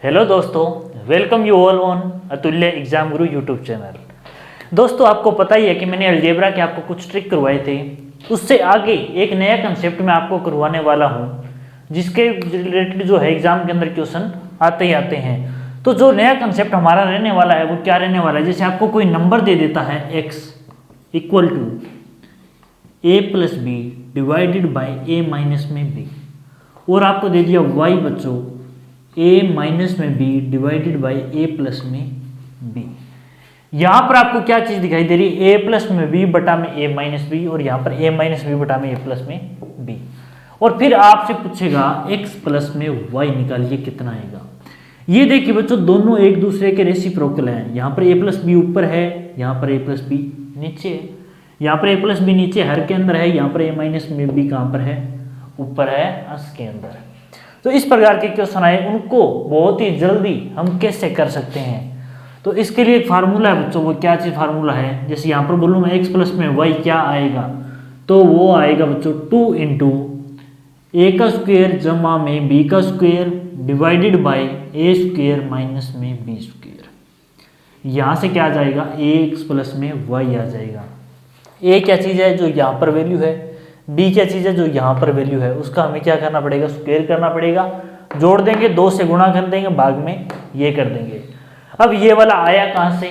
Hello दोस्तों, welcome you all on अतुल्य exam गुरु YouTube channel. दोस्तों, आपको पता ही है कि मैंने अलजेब्रा के आपको कुछ ट्रिक करवाए थे। उससे आगे एक नया कंसेप्ट मैं आपको करवाने वाला हूं, जिसके रिलेटेड जो है एग्जाम के अंदर क्वेश्चन आते ही आते हैं। तो जो नया कंसेप्ट हमारा रहने वाला है वो क्या रहने वाला है, जैसे आपको कोई नंबर दे देता है x equal to a plus B divided by a minus में b, और आपको दे दिया y बच्चों a माइनस में b divided by a plus में b। यहां पर आपको क्या चीज दिखाई दे रही है, a प्लस में b बटा में a माइनस b, और यहां पर a माइनस b बटा में a प्लस में b। और फिर आपसे पूछेगा x प्लस में y निकालिए कितना आएगा। ये देखिए बच्चों, दोनों एक दूसरे के रेसिप्रोकल हैं। यहाँ पर a प्लस बी ऊपर है, यहाँ पर a प्लस बी नीचे है। यहाँ पर a प्लस बी नीचे हर के अंदर है, यहाँ पर a माइनस में बी कहाँ पर है, ऊपर है अंश के अंदर। तो इस प्रकार के क्वेश्चन आए, उनको बहुत ही जल्दी हम कैसे कर सकते हैं। तो इसके लिए एक फार्मूला है बच्चों, वो क्या चीज फार्मूला है, जैसे यहाँ पर बोलूँ मैं x प्लस में y क्या आएगा, तो वो आएगा बच्चों 2 इंटू ए का स्क्वेयर जमा में बी का square divided by A square minus में बी स्क्वेयर। यहाँ से क्या आ जाएगा, ए एक्स प्लस में वाई आ जाएगा। ए क्या चीज़ है जो यहाँ पर वैल्यू है, बी क्या चीज़ है जो यहाँ पर वैल्यू है, उसका हमें क्या करना पड़ेगा, स्क्वेयर करना पड़ेगा। जोड़ देंगे, 2 से गुणा कर देंगे, भाग में ये कर देंगे। अब ये वाला आया कहाँ से,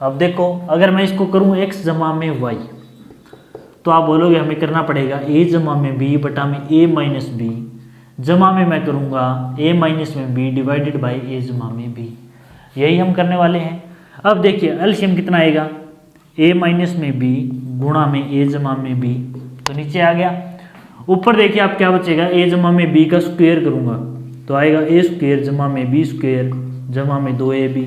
अब देखो अगर मैं इसको करूँ एक्स जमा में वाई, तो आप बोलोगे हमें करना पड़ेगा a जमा में b बटा में a माइनस बी, जमा में मैं करूँगा a माइनस में b डिवाइडेड बाई a जमा में b। यही हम करने वाले हैं। अब देखिए एलसीएम कितना आएगा, a माइनस में b गुणा में a जमा में b, तो नीचे आ गया। ऊपर देखिए आप क्या बचेगा, a जमा में b का स्क्वायर करूँगा तो आएगा a स्क्वायर जमा में b स्क्वायर जमा में 2ab,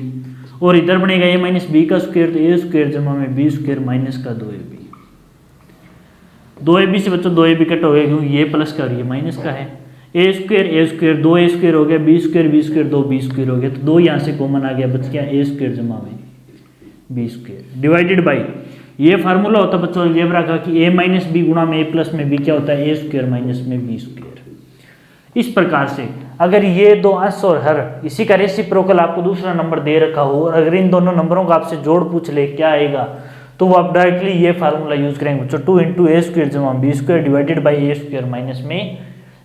और इधर बनेगा a माइनस बी का स्क्वायर तो a स्क्वायर जमा में b स्क्वायर माइनस का 2ab। 2ab से बच्चों 2ab कट हो गया, क्योंकि ये प्लस का और ये माइनस का है। a स्क्वायर 2a स्क्वायर हो गया, b स्क्वायर 2b स्क्वायर हो गया, तो 2 यहाँ से कॉमन आ गया, बच गया a स्क्वायर जमा में b स्क्वायर डिवाइडेड बाई, ये फार्मूला होता है बच्चों अलजेब्रा का कि a माइनस बी गुणा में a प्लस में b क्या होता है, a स्क्वायर माइनस में b स्क्वायर। इस प्रकार से अगर ये दो अंश और हर इसी का रेसिप्रोकल आपको दूसरा नंबर दे रखा हो, और अगर इन दोनों नंबरों का आपसे जोड़ पूछ ले क्या आएगा, तो वो आप डायरेक्टली ये फार्मूला यूज करेंगे बच्चों, 2 इंटू ए स्क्वायर जमा B square divided by A square minus में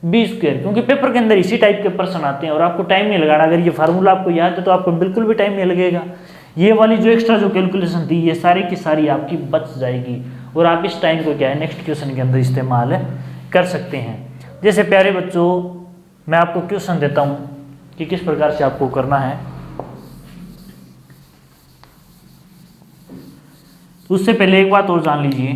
बी स्क्वायर। क्योंकि पेपर के अंदर इसी टाइप के प्रश्न आते हैं और आपको टाइम नहीं लगाना। अगर ये फार्मूला आपको याद है तो आपको बिल्कुल भी टाइम नहीं लगेगा। ये वाली जो एक्स्ट्रा जो कैलकुलेशन थी ये सारी की सारी आपकी बच जाएगी, और आप इस टाइम को क्या है नेक्स्ट क्वेश्चन के अंदर इस्तेमाल कर सकते हैं। जैसे प्यारे बच्चों, मैं आपको क्वेश्चन देता हूँ कि किस प्रकार से आपको करना है। उससे पहले एक बात और जान लीजिए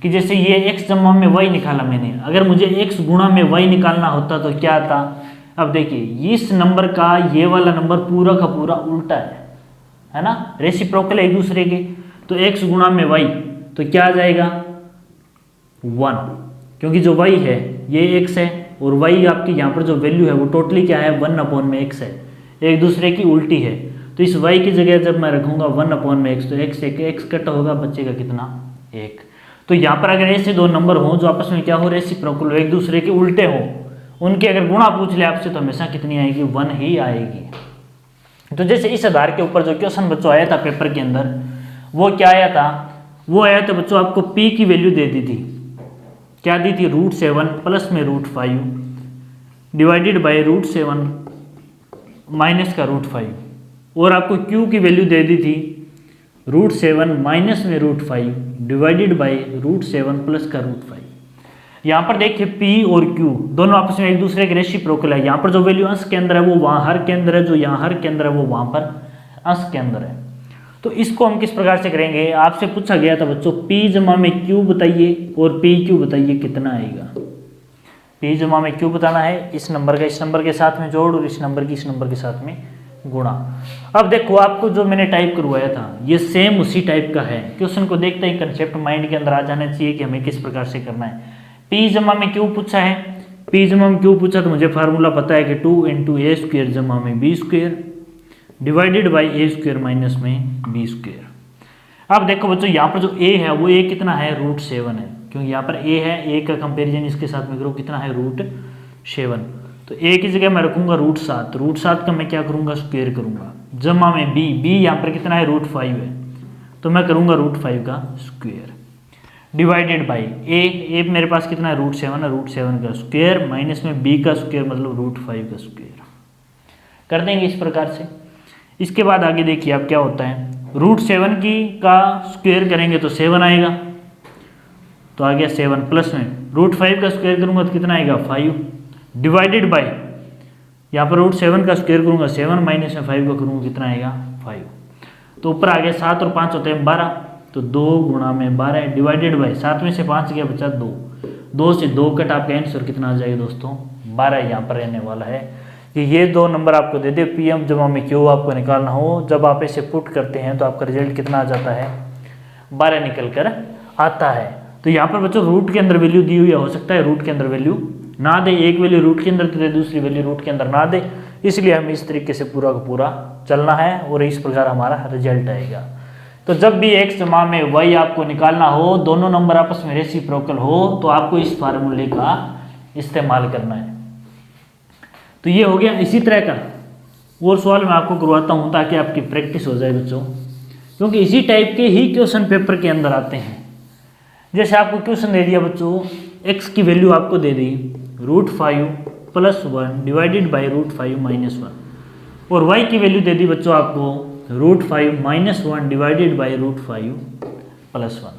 कि जैसे ये x जमा में y निकाला मैंने, अगर मुझे x गुणा में y निकालना होता तो क्या आता। अब देखिए इस नंबर का ये वाला नंबर पूरा का पूरा उल्टा है ना, रेसिप्रोकल है एक दूसरे के, तो x गुणा में y तो क्या आ जाएगा 1, क्योंकि जो y है ये x है और y आपकी यहाँ पर जो वैल्यू है वो टोटली क्या है 1/x है, एक दूसरे की उल्टी है। तो इस y की जगह जब मैं रखूंगा 1/x, तो x एक x कट होगा, बचेगा कितना 1। तो यहाँ पर अगर ऐसे दो नंबर हों जो आपस में क्या हो, रेसिप्रोकल हो, एक दूसरे के उल्टे हो, उनके अगर गुणा पूछ ले आपसे तो हमेशा कितनी आएगी, 1 ही आएगी। तो जैसे इस आधार के ऊपर जो क्वेश्चन बच्चों आया था पेपर के अंदर, वो क्या आया था, वो आया था बच्चों आपको p की वैल्यू दे दी थी, क्या दी थी, √7 प्लस में √5 डिवाइडेड बाई √7 माइनस का √5, और आपको q की वैल्यू दे दी थी √7 माइनस में √5 डिवाइडेड बाई √7 प्लस का √5। यहाँ पर देखिए p और q दोनों आपस में एक दूसरे के रेसिप्रोकल है। यहाँ पर जो वैल्यू अंश के अंदर है वो वहाँ हर के अंदर है, जो यहाँ हर के अंदर है वो वहाँ पर अंश के अंदर है। तो इसको हम किस प्रकार से करेंगे, आपसे पूछा गया था बच्चों p जमा में q बताइए और p q बताइए कितना आएगा। p जमा में q बताना है, इस नंबर का इस नंबर के साथ में जोड़ और इस नंबर की इस नंबर के साथ में गुणा। अब देखो आपको जो मैंने टाइप करवाया था ये सेम उसी टाइप का है। क्वेश्चन को देखते ही कंसेप्ट माइंड के अंदर आ जाना चाहिए कि हमें किस प्रकार से करना है। p जमा में q पूछा है, p जमा में q पूछा तो मुझे फार्मूला पता है कि 2 इंटू ए स्क्वायर जमा में b square divided by A square minus में b स्क्वायर। अब देखो बच्चों यहाँ पर जो a है वो a कितना है, √7 है, क्योंकि यहाँ पर a है, a का कंपेरिजन इसके साथ में करो कितना है, √7। तो तो a की जगह मैं रखूंगा √7, √7 का मैं क्या करूंगा स्क्वायर करूंगा, जमा में b यहाँ पर कितना है √5 है, तो मैं करूंगा √5 का स्क्वायर, डिवाइडेड बाई a मेरे पास कितना है √7 है, √7 का स्क्वायर माइनस में b का स्क्वायर मतलब √5 का स्क्वायर कर देंगे इस प्रकार से। इसके बाद आगे देखिए आप क्या होता है, √7 की का स्क्वायर करेंगे तो 7 आएगा, तो आ गया 7 प्लस में √5 का स्क्वायर करूंगा तो कितना आएगा 5, डिवाइडेड बाई यहाँ पर √7 का स्क्वायर करूंगा 7 माइनस में 5 का करूंगा कितना आएगा 5, तो ऊपर आ गया 7 और 5 होते हैं 12, तो 2 गुणा में 12 डिवाइडेड बाई 7 में से 5 गया बचा 2, 2 से 2 कट आपका आंसर कितना आ जाएगा दोस्तों 12 यहाँ पर रहने वाला है। कि ये 2 नंबर आपको दे दे PM जमा में क्यू आपको निकालना हो, जब आप इसे पुट करते हैं तो आपका रिजल्ट कितना आ जाता है 12 निकल कर आता है। तो यहाँ पर बच्चों रूट के अंदर वैल्यू दी हुई है, हो सकता है रूट के अंदर वैल्यू ना दे, एक वैल्यू रूट के अंदर दे, दूसरी वैल्यू रूट के अंदर ना दे, इसलिए हमें इस तरीके से पूरा का पूरा चलना है और इस प्रकार हमारा रिजल्ट आएगा। तो जब भी x जमा में y आपको निकालना हो, दोनों नंबर आपस में रेसिप्रोकल हो, तो आपको इस फार्मूले का इस्तेमाल करना है। तो ये हो गया। इसी तरह का और सवाल मैं आपको करवाता हूँ ताकि आपकी प्रैक्टिस हो जाए बच्चों, क्योंकि इसी टाइप के ही क्वेश्चन पेपर के अंदर आते हैं। जैसे आपको क्वेश्चन दे दिया बच्चों, x की वैल्यू आपको दे दी √5 + 1 डिवाइडेड बाई √5 - 1, और y की वैल्यू दे दी बच्चों आपको √5 - 1 डिवाइडेड बाई √5 + 1।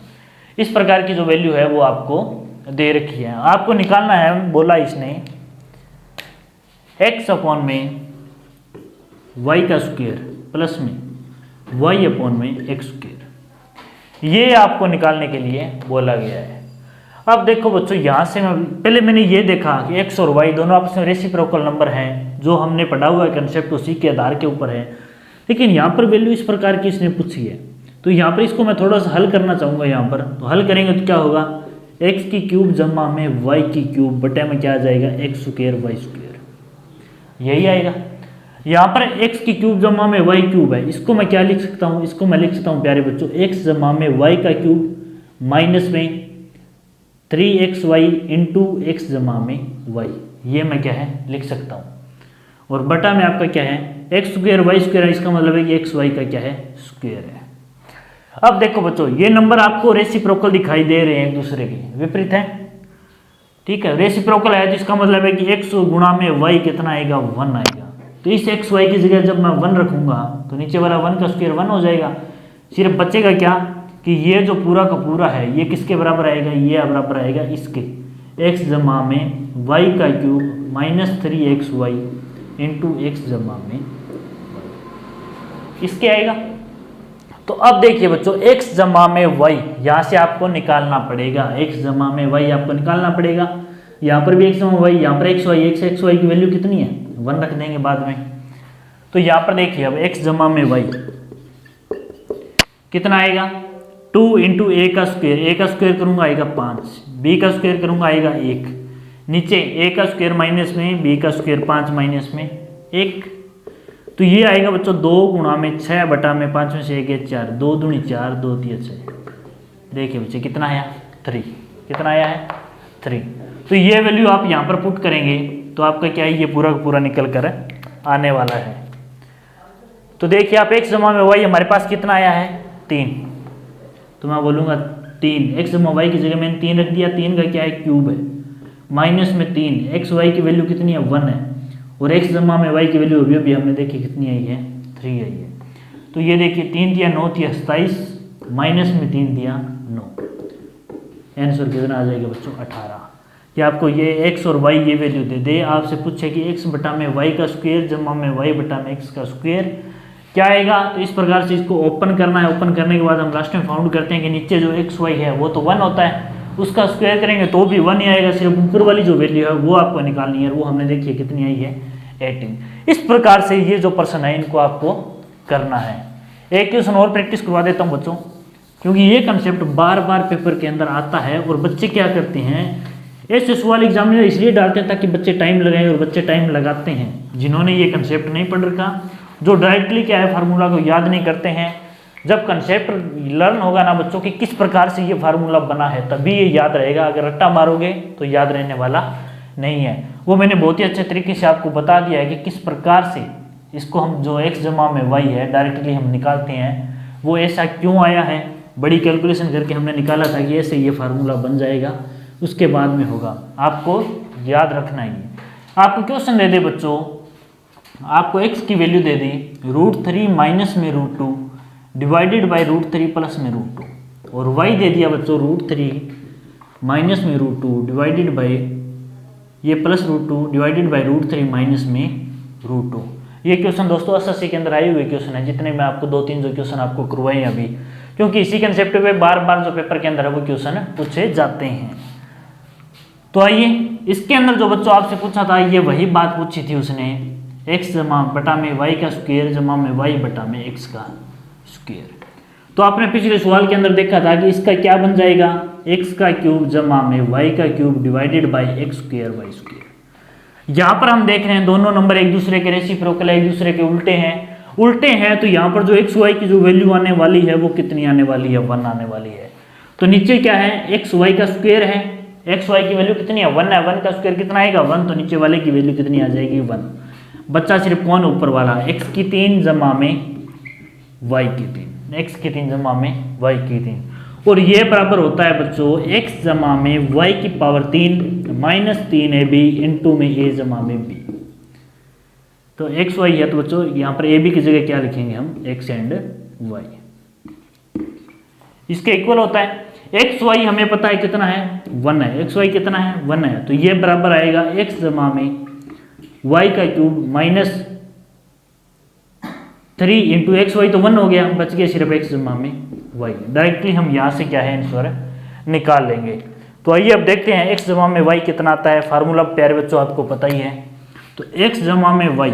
इस प्रकार की जो वैल्यू है वो आपको दे रखी है, आपको निकालना है। बोला इसने x अपॉन में y का स्क्वायर प्लस में y अपॉन में x स्क्वायर, ये आपको निकालने के लिए बोला गया है। अब देखो बच्चों, यहाँ से पहले मैंने ये देखा कि x और y दोनों आपस में रेसिप्रोकल नंबर हैं, जो हमने पढ़ा हुआ है कंसेप्ट उसी के आधार के ऊपर है। लेकिन यहाँ पर वैल्यू इस प्रकार की इसने पूछी है, तो यहाँ पर इसको मैं थोड़ा सा हल करना चाहूँगा। यहाँ पर तो हल करेंगे तो क्या होगा, x की क्यूब जमा में y की क्यूब बटे में क्या आ जाएगा x स्क्वायर y स्क्वायर, यही आएगा। यहाँ पर x की क्यूब जमा में y क्यूब है, इसको मैं क्या लिख सकता हूँ, इसको मैं लिख सकता हूँ प्यारे बच्चों x जमा में y का क्यूब माइनस में 3xy इंटू x जमा में y, ये मैं क्या है लिख सकता हूँ। और बटा में आपका क्या है x स्क्वायर y स्क्वायर है, इसका मतलब है कि x y का क्या है स्क्वायर है। अब देखो बच्चों, ये नंबर आपको रेसिप्रोकल दिखाई दे रहे हैं, एक दूसरे के विपरीत है, ठीक है। रेसिप्रोकल है तो इसका मतलब है कि x गुणा में y कितना आएगा 1 आएगा। तो इस x y की जगह जब मैं 1 रखूंगा तो नीचे वाला 1 का स्क्वायर 1 हो जाएगा। सिर्फ बचेगा क्या कि ये जो पूरा का पूरा है ये किसके बराबर आएगा, ये बराबर आएगा इसके x जमा में y का cube minus 3xy into x जमा में इसके आएगा। तो अब देखिए बच्चों, x जमा में y यहाँ से आपको निकालना पड़ेगा, x जमा में y आपको निकालना पड़ेगा। यहाँ पर भी x जमा y, यहाँ पर x y की वैल्यू कितनी है 1 रख देंगे बाद में। तो यहाँ पर देखिए अब x जमा में y कितना आएगा 2 इंटू a का स्क्वायर करूँगा आएगा 5, b का स्क्वायर करूँगा आएगा 1, नीचे a का स्क्वायर माइनस में b का स्क्वायर 5 माइनस में 1, तो ये आएगा बच्चों 2 गुणा में 6 बटा में 5 में से 1 है 4, 2 दूनी 4, 2 दिया 6। देखिए बच्चे कितना आया 3, कितना आया है 3। तो ये वैल्यू आप यहाँ पर पुट करेंगे तो आपका क्या है, ये पूरा पूरा निकल कर आने वाला है। तो देखिए आप x जमा में y हमारे पास कितना आया है 3, तो मैं बोलूँगा 3, x जमा y की जगह मैंने 3 रख दिया, 3 का क्या है क्यूब है, माइनस में 3, x y की वैल्यू कितनी है 1 है, और x जमा में y की वैल्यू अभी हमने देखी कितनी आई है 3 आई है। तो ये देखिए 3 दिया 9 दिया 27, माइनस में 3 दिया 9, आंसर कितना आ जाएगा बच्चों 18। कि आपको ये x और y ये वैल्यू दे दे, आपसे पूछे कि x बटा में y का स्क्वायर जमा में y बटा में x का स्क्वायर क्या आएगा। तो इस प्रकार से इसको ओपन करना है। ओपन करने के बाद हम लास्ट में फाउंड करते हैं कि नीचे जो x y है वो तो 1 होता है, उसका स्क्वायर करेंगे तो भी 1 ही आएगा, सिर्फ ऊपर वाली जो वैल्यू है वो आपको निकालनी है, वो हमने देखिए कितनी आई है 18। इस प्रकार से ये जो प्रश्न है इनको आपको करना है। एक क्वेश्चन और प्रैक्टिस करवा देता हूँ बच्चों, क्योंकि ये कंसेप्ट बार बार पेपर के अंदर आता है और बच्चे क्या करते हैं, ऐसे सवाल एग्जामिनर इसलिए डालते हैं ताकि बच्चे टाइम लगाएं, और बच्चे टाइम लगाते हैं जिन्होंने ये कंसेप्ट नहीं पढ़ रखा, जो डायरेक्टली क्या है फार्मूला को याद नहीं करते हैं। जब कंसेप्ट लर्न होगा ना बच्चों कि किस प्रकार से ये फार्मूला बना है, तभी ये याद रहेगा। अगर रट्टा मारोगे तो याद रहने वाला नहीं है। वो मैंने बहुत ही अच्छे तरीके से आपको बता दिया है कि किस प्रकार से इसको हम जो x जमा में y है डायरेक्टली हम निकालते हैं, वो ऐसा क्यों आया है, बड़ी कैलकुलेशन करके हमने निकाला था कि ऐसे ये फार्मूला बन जाएगा, उसके बाद में होगा। आपको याद रखना है। आपको क्वेश्चन दे दे बच्चों, आपको x की वैल्यू दे दी √3 माइनस में √2 डिवाइडेड बाई √3 प्लस में √2, और y दे दिया बच्चों √3 माइनस में √2 डिवाइडेड बाई ये प्लस √2 डिवाइडेड बाई √3 माइनस में √2। ये क्वेश्चन दोस्तों एसएससी के अंदर आए हुए क्वेश्चन है, जितने मैं आपको 2-3 जो क्वेश्चन आपको करवाए हैं अभी, क्योंकि इसी कंसेप्ट पे बार बार जो पेपर के अंदर है वो क्वेश्चन पूछे जाते हैं। तो आइए, इसके अंदर जो बच्चों आपसे पूछा था ये वही बात पूछी थी उसने, x जमा बटा में y का स्क्वायर जमा में y बटा में x का स्क्वायर। तो आपने पिछले सवाल के अंदर देखा था कि इसका क्या बन जाएगा, x का क्यूब जमा में y का cube divided by x square y square. यहाँ पर हम देख रहे हैं दोनों नंबर एक दूसरे के रेसिप्रोकल है, एक दूसरे के उल्टे हैं, तो यहाँ पर जो एक्स वाई की जो वैल्यू आने वाली है वो कितनी आने वाली है, 1 आने वाली है। तो नीचे क्या है, एक्स वाई का स्क्वायर है, एक्स वाई की वैल्यू कितनी है, 1 है, 1 का स्क्वायर कितना आएगा 1, तो नीचे वाले की वैल्यू कितनी आ जाएगी 1। बच्चा सिर्फ कौन, ऊपर वाला, x की 3 जमा में y की 3, x की 3 जमा में y की 3, और ये बराबर होता है बच्चों x जमा में y की पावर 3 माइनस 3ab इंटू में a जमा में b। तो x y है, तो बच्चों यहाँ पर ab की जगह क्या लिखेंगे हम, x एंड y। इसके इक्वल होता है, एक्स वाई हमें पता है कितना है 1 है, एक्स वाई कितना है 1 है, तो ये बराबर आएगा x जमा में y का cube minus 3 into X Y, तो 1 हो गया, बच गया सिर्फ x जमा में y। डायरेक्टली हम यहाँ से क्या है आंसर निकाल लेंगे। तो आइए अब देखते हैं x जमा में y कितना आता है। फार्मूला प्यारे बच्चों आपको पता ही है, तो x जमा में y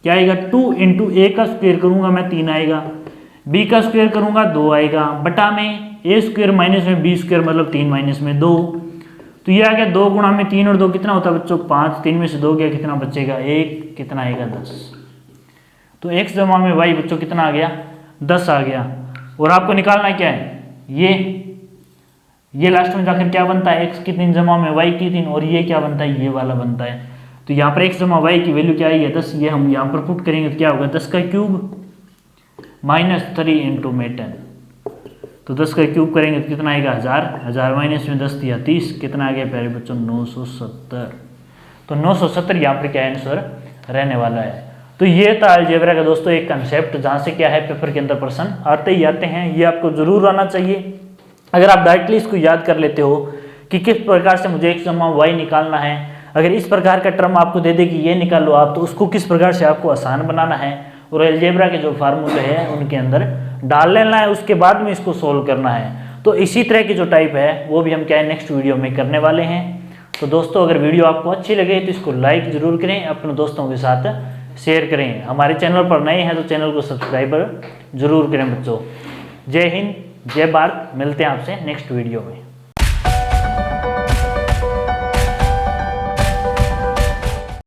क्या आएगा, 2 इंटू ए का स्क्वायर करूंगा मैं 3 आएगा, b का स्क्वायर करूंगा 2 आएगा, बटा में ए स्क्वायर माइनस में बी स्क्वायर मतलब 3 माइनस में 2, तो ये आ गया 2 गुणा में 3 और 2 कितना होता है बच्चों 5, 3 में से 2 गया कितना बचेगा 1, कितना आएगा 10। तो x जमा में y बच्चों कितना आ गया 10 आ गया। और आपको निकालना क्या है, ये लास्ट में जाकर क्या बनता है, x की 3 जमा में y की 3, और ये क्या बनता है, ये वाला बनता है। तो यहाँ पर x जमा y की वैल्यू क्या आई है 10, ये हम यहाँ पर पुट करेंगे तो क्या होगा 10 का क्यूब माइनस 3 इंटू में 10, तो 10 का क्यूब करेंगे तो कितना आएगा 1000, 1000 माइनस में 10 दिया 30, कितना आ गया प्यारे बच्चों 970। तो 970 यहाँ पर क्या आंसर रहने वाला है। तो ये था अलजेब्रा का दोस्तों एक कंसेप्ट, जहाँ से क्या है पेपर के अंदर प्रश्न आते ही आते हैं, ये आपको जरूर आना चाहिए। अगर आप डायरेक्टली इसको याद कर लेते हो कि किस प्रकार से मुझे x जमा y निकालना है, अगर इस प्रकार का टर्म आपको दे दे कि ये निकाल लो आप, तो उसको किस प्रकार से आपको आसान बनाना है और अलजेब्रा के जो फार्मूले हैं उनके अंदर डाल लेना है, उसके बाद में इसको सोल्व करना है। तो इसी तरह की जो टाइप है वो भी हम क्या है नेक्स्ट वीडियो में करने वाले हैं। तो दोस्तों अगर वीडियो आपको अच्छी लगे तो इसको लाइक जरूर करें, अपने दोस्तों के साथ शेयर करें। हमारे चैनल पर नए हैं तो चैनल को सब्सक्राइब जरूर करें बच्चों। जय हिंद, जय भारत, मिलते हैं आपसे नेक्स्ट वीडियो में।